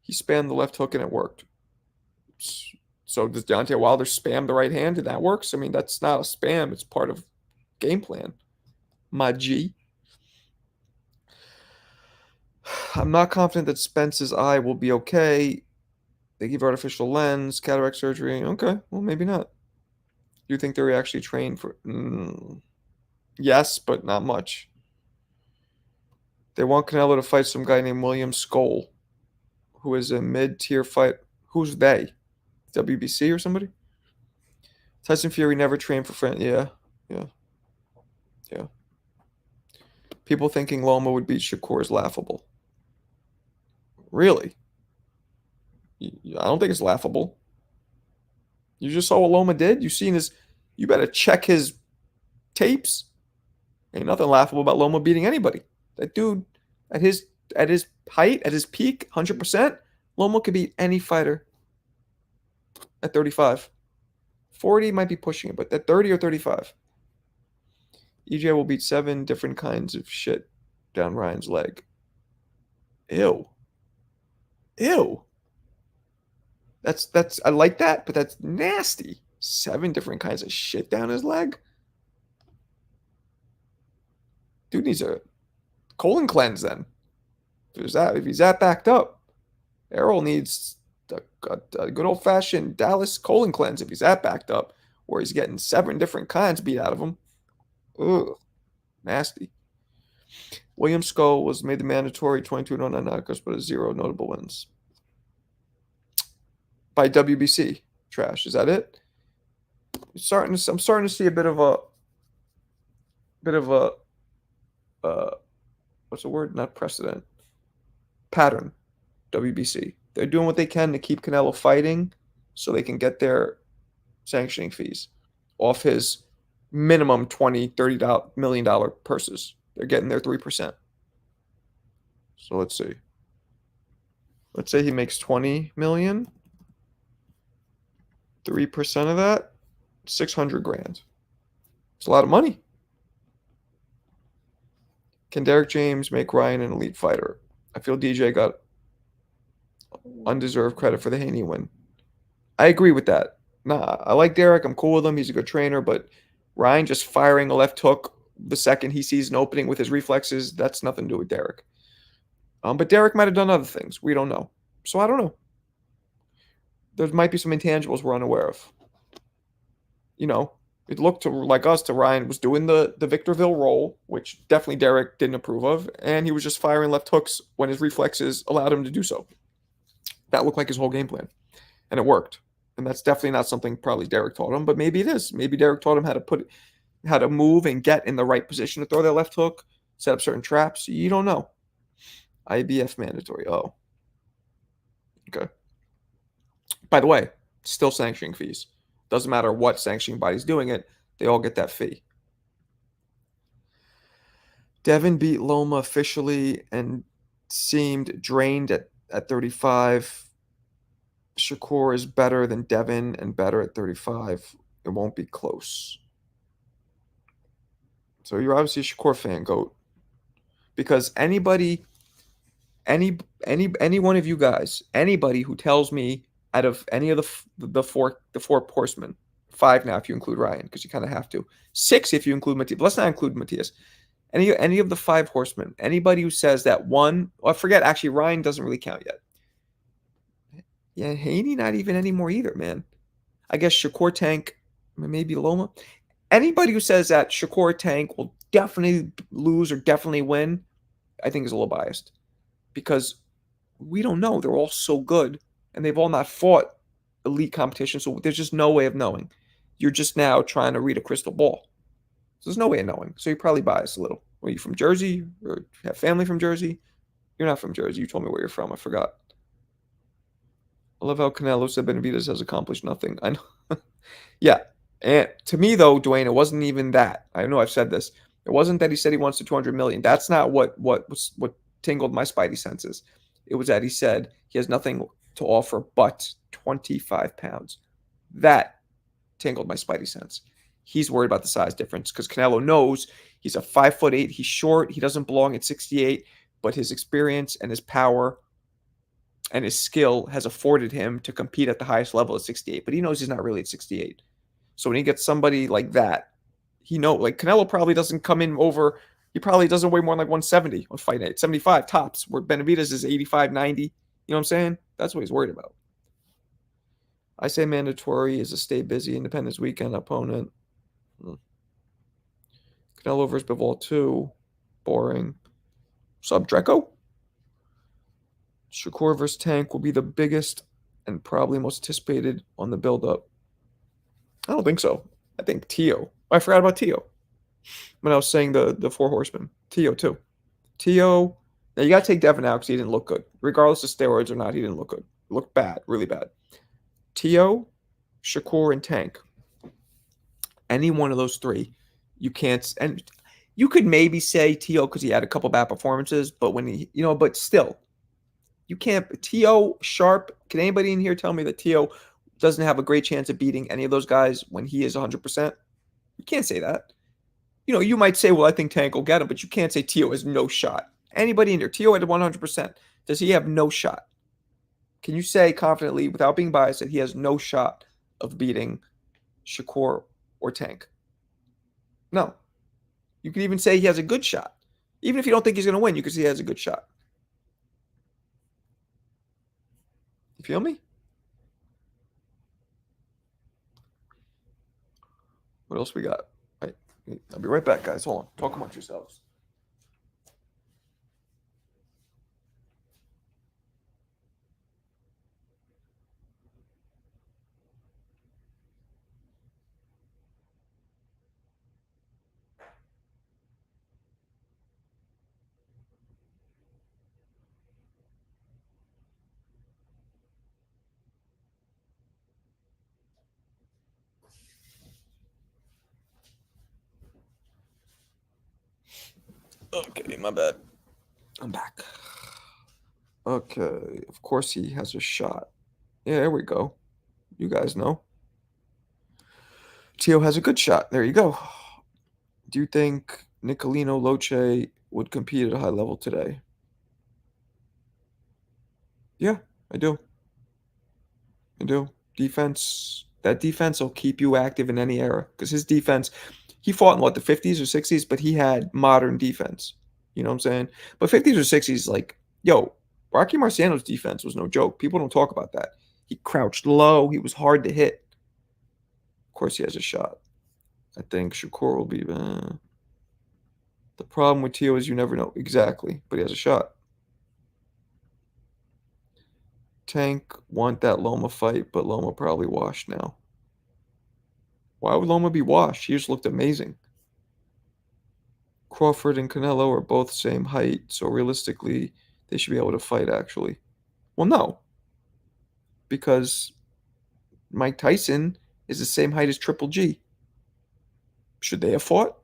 He spammed the left hook and it worked. So does Deontay Wilder spam the right hand and that works? I mean, that's not a spam. It's part of game plan. My G. I'm not confident that Spence's eye will be okay. They give artificial lens, cataract surgery. Okay, well, maybe not. Do you think they're actually trained for... yes, but not much. They want Canelo to fight some guy named William Skoll, who is a mid-tier fight. Who's they? WBC or somebody? Tyson Fury never trained for France. Yeah. People thinking Loma would beat Shakur is laughable. Really? I don't think it's laughable. You just saw what Loma did? You better check his tapes. Ain't nothing laughable about Loma beating anybody. That dude, at his height, at his peak, 100%, Loma could beat any fighter at 35. 40 might be pushing it, but at 30 or 35. EJ will beat 7 different kinds of shit down Ryan's leg. Ew. That's I like that, but that's nasty. 7 different kinds of shit down his leg. Dude needs a colon cleanse then. If he's that backed up, Errol needs a good old fashioned Dallas colon cleanse if he's that backed up, where he's getting 7 different kinds beat out of him. Ugh, nasty. William Skoll was made the mandatory 22-09 knockouts, but 0 notable wins. By WBC trash. Is that it? I'm starting to see a bit of a what's the word? Not precedent. Pattern. WBC. They're doing what they can to keep Canelo fighting so they can get their sanctioning fees off his minimum $20, $30 million purses. They're getting their 3%. So let's see. Let's say he makes 20 million. 3% of that, 600 grand. It's a lot of money. Can Derek James make Ryan an elite fighter? I feel DJ got undeserved credit for the Haney win. I agree with that. Nah, I like Derek. I'm cool with him. He's a good trainer, but Ryan just firing a left hook the second he sees an opening with his reflexes, that's nothing to do with Derek. But Derek might have done other things. We don't know. So I don't know. There might be some intangibles we're unaware of. It looked like Ryan was doing the Victorville roll, which definitely Derek didn't approve of, and he was just firing left hooks when his reflexes allowed him to do so. That looked like his whole game plan, and it worked. And that's definitely not something probably Derek taught him, but maybe it is. Maybe Derek taught him how to move and get in the right position to throw that left hook, set up certain traps. You don't know. IBF mandatory. Oh. Okay. By the way, still sanctioning fees. Doesn't matter what sanctioning body's doing it, they all get that fee. Devin beat Loma officially and seemed drained at 35. Shakur is better than Devin and better at 35. It won't be close. So you're obviously a Shakur fan, GOAT. Because any one of you guys, anybody who tells me out of any of the four horsemen, 5 now if you include Ryan, because you kind of have to, 6 if you include Matias. But let's not include Matias. Any of the 5 horsemen, anybody who says that one, I forget, actually Ryan doesn't really count yet. Yeah, Haney not even anymore either, man. I guess Shakur Tank, maybe Loma. Anybody who says that Shakur Tank will definitely lose or definitely win, I think is a little biased. Because we don't know. They're all so good, and they've all not fought elite competition, so there's just no way of knowing. You're just now trying to read a crystal ball. So there's no way of knowing. So you're probably biased a little. Are you from Jersey or have family from Jersey? You're not from Jersey. You told me where you're from. I forgot. I love how Canelo said Benavidez has accomplished nothing. I know. Yeah. And to me, though, Dwayne, it wasn't even that. I know I've said this. It wasn't that he said he wants the 200 million. That's not what tingled my spidey senses. It was that he said he has nothing to offer but 25 pounds. That tingled my spidey sense. He's worried about the size difference because Canelo knows he's a 5'8". He's short. He doesn't belong at 68, but his experience and his power and his skill has afforded him to compete at the highest level at 68. But he knows he's not really at 68. So when he gets somebody like that, like Canelo probably doesn't come in over. He probably doesn't weigh more than like 170 on fight night, 75 tops. Where Benavidez is 85, 90. You know what I'm saying? That's what he's worried about. I say mandatory is a stay busy Independence weekend opponent. Canelo versus Bivol 2. Boring. Sub Dreco? Shakur versus Tank will be the biggest and probably most anticipated on the build-up. I don't think so. I think Tio. I forgot about Tio when I was saying the four horsemen. Tio, too. Tio. Now, you got to take Devin out because he didn't look good. Regardless of steroids or not, he didn't look good. He looked bad, really bad. Tio, Shakur, and Tank. Any one of those three, you can't. And you could maybe say Tio because he had a couple bad performances, but but still, you can't. Tio, Sharp. Can anybody in here tell me that Tio doesn't have a great chance of beating any of those guys when he is 100%? You can't say that. You might say, well, I think Tank will get him, but you can't say Tio has no shot. Anybody in here, Tio at 100%, does he have no shot? Can you say confidently, without being biased, that he has no shot of beating Shakur or Tank? No. You could even say he has a good shot. Even if you don't think he's going to win, you could say he has a good shot. You feel me? What else we got? Right. I'll be right back, guys. Hold on. Talk amongst yourselves. Okay, my bad. I'm back. Okay, of course he has a shot. Yeah, there we go. You guys know. Tio has a good shot. There you go. Do you think Nicolino Loche would compete at a high level today? Yeah, I do. I do. That defense will keep you active in any era because his defense, he fought in the 50s or 60s, but he had modern defense. You know what I'm saying? But 50s or 60s, like, yo, Rocky Marciano's defense was no joke. People don't talk about that. He crouched low. He was hard to hit. Of course, he has a shot. I think Shakur will be. The problem with Tio is you never know exactly, but he has a shot. Tank want that Loma fight, but Loma probably washed now. Why would Loma be washed? He just looked amazing. Crawford and Canelo are both same height, so realistically, they should be able to fight, actually. Well, no, because Mike Tyson is the same height as Triple G. Should they have fought?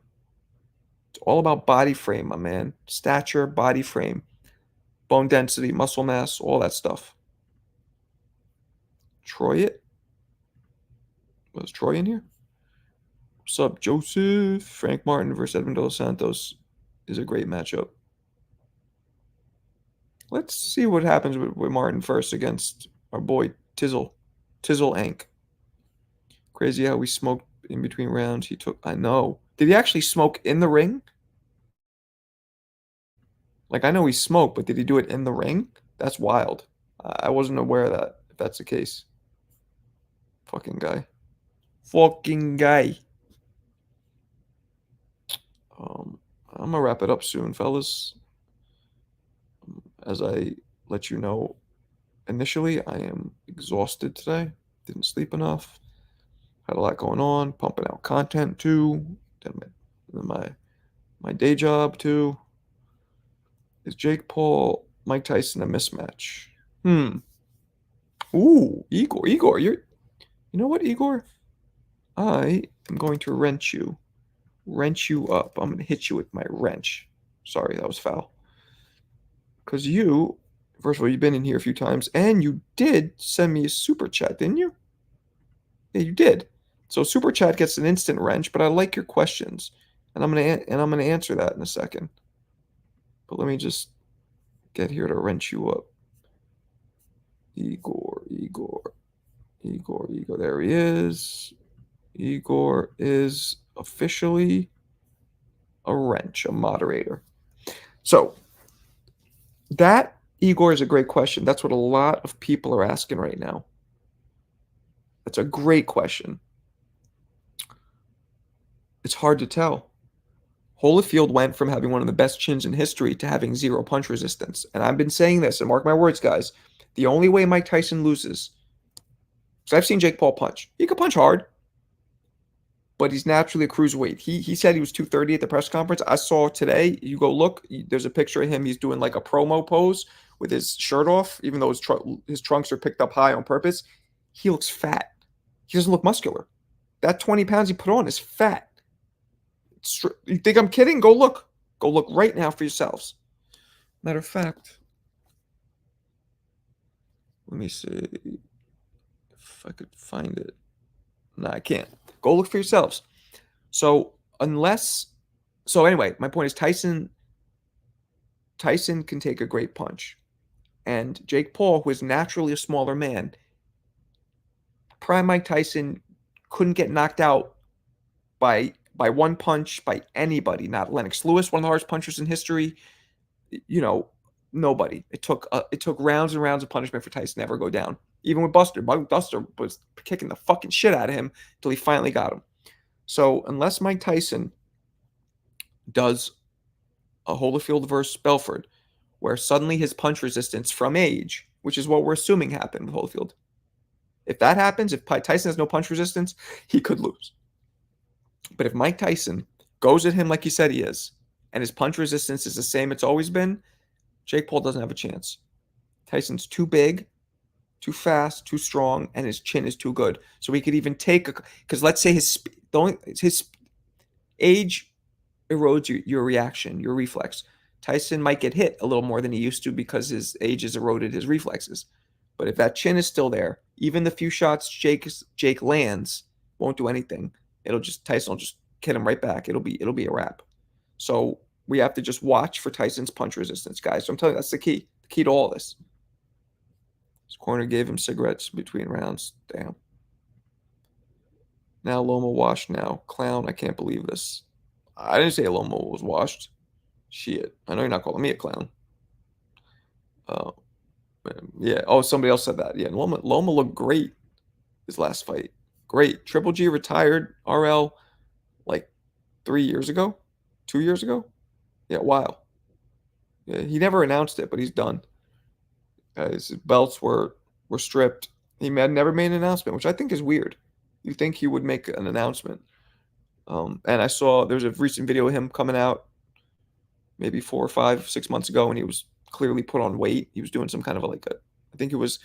It's all about body frame, my man. Stature, body frame, bone density, muscle mass, all that stuff. Troy it? Was Troy in here? What's up, Joseph? Frank Martin versus Edmund Dos Santos is a great matchup. Let's see what happens with Martin first against our boy Tizzle Ank. Crazy how we smoked in between rounds. I know. Did he actually smoke in the ring? Like, I know he smoked, but did he do it in the ring? That's wild. I wasn't aware of that, if that's the case. Fucking guy. I'm going to wrap it up soon, fellas. As I let you know, initially, I am exhausted today. Didn't sleep enough. Had a lot going on. Pumping out content, too. Then my day job, too. Is Jake Paul, Mike Tyson a mismatch? Ooh, Igor, you know what, Igor? I am going to wrench you up. I'm going to hit you with my wrench. Sorry, that was foul. Because first of all, you've been in here a few times, and you did send me a super chat, didn't you? Yeah, you did. So Super Chat gets an instant wrench, but I like your questions, and I'm gonna answer that in a second. But let me just get here to wrench you up. Igor. There he is. Igor is officially a wrench, a moderator. So that, Igor, is a great question. That's what a lot of people are asking right now. That's a great question. It's hard to tell. Holyfield went from having one of the best chins in history to having zero punch resistance. And I've been saying this, and mark my words, guys, the only way Mike Tyson loses, because I've seen Jake Paul punch. He can punch hard, but he's naturally a cruiserweight. He said he was 230 at the press conference. I saw today, you go look, there's a picture of him. He's doing like a promo pose with his shirt off, even though his trunks are picked up high on purpose. He looks fat. He doesn't look muscular. That 20 pounds he put on is fat. You think I'm kidding? Go look. Go look right now for yourselves. Matter of fact, let me see if I could find it. No, I can't. Go look for yourselves. So anyway, my point is Tyson can take a great punch. And Jake Paul, who is naturally a smaller man, prime Mike Tyson couldn't get knocked out by one punch by anybody, not Lennox Lewis, one of the hardest punchers in history. Nobody. It took rounds and rounds of punishment for Tyson to never go down. Even with Buster. Buster was kicking the fucking shit out of him until he finally got him. So unless Mike Tyson does a Holyfield versus Belfort, where suddenly his punch resistance from age, which is what we're assuming happened with Holyfield, if that happens, if Tyson has no punch resistance, he could lose. But if Mike Tyson goes at him like he said he is, and his punch resistance is the same it's always been, Jake Paul doesn't have a chance. Tyson's too big, too fast, too strong, and his chin is too good. So he could even take because let's say his age erodes your reaction, your reflex. Tyson might get hit a little more than he used to because his age has eroded his reflexes. But if that chin is still there, even the few shots Jake lands won't do anything. Tyson will just hit him right back. It'll be a wrap. So we have to just watch for Tyson's punch resistance, guys. So I'm telling you, that's the key. The key to all this. His corner gave him cigarettes between rounds. Damn. Now Loma washed now. Clown, I can't believe this. I didn't say Loma was washed. Shit. I know you're not calling me a clown. Yeah. Oh, somebody else said that. Yeah, Loma looked great his last fight. Great. Triple G retired RL like 3 years ago? 2 years ago? Yeah, wow. Yeah, he never announced it, but he's done. His belts were stripped. He never made an announcement, which I think is weird. You think he would make an announcement. And I saw there's a recent video of him coming out maybe 4 or 5, 6 months ago, and he was clearly put on weight. He was doing some kind of I think he was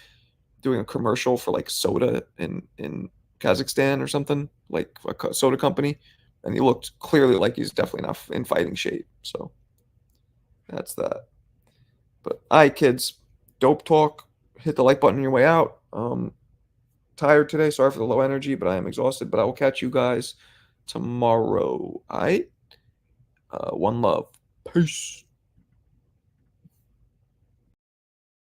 doing a commercial for like soda in Kazakhstan or something, like a soda company. And he looked clearly like he's definitely not in fighting shape. So that's that. But all right, kids, dope talk. Hit the like button on your way out. Tired today. Sorry for the low energy, but I am exhausted. But I will catch you guys tomorrow. All right? One love. Peace.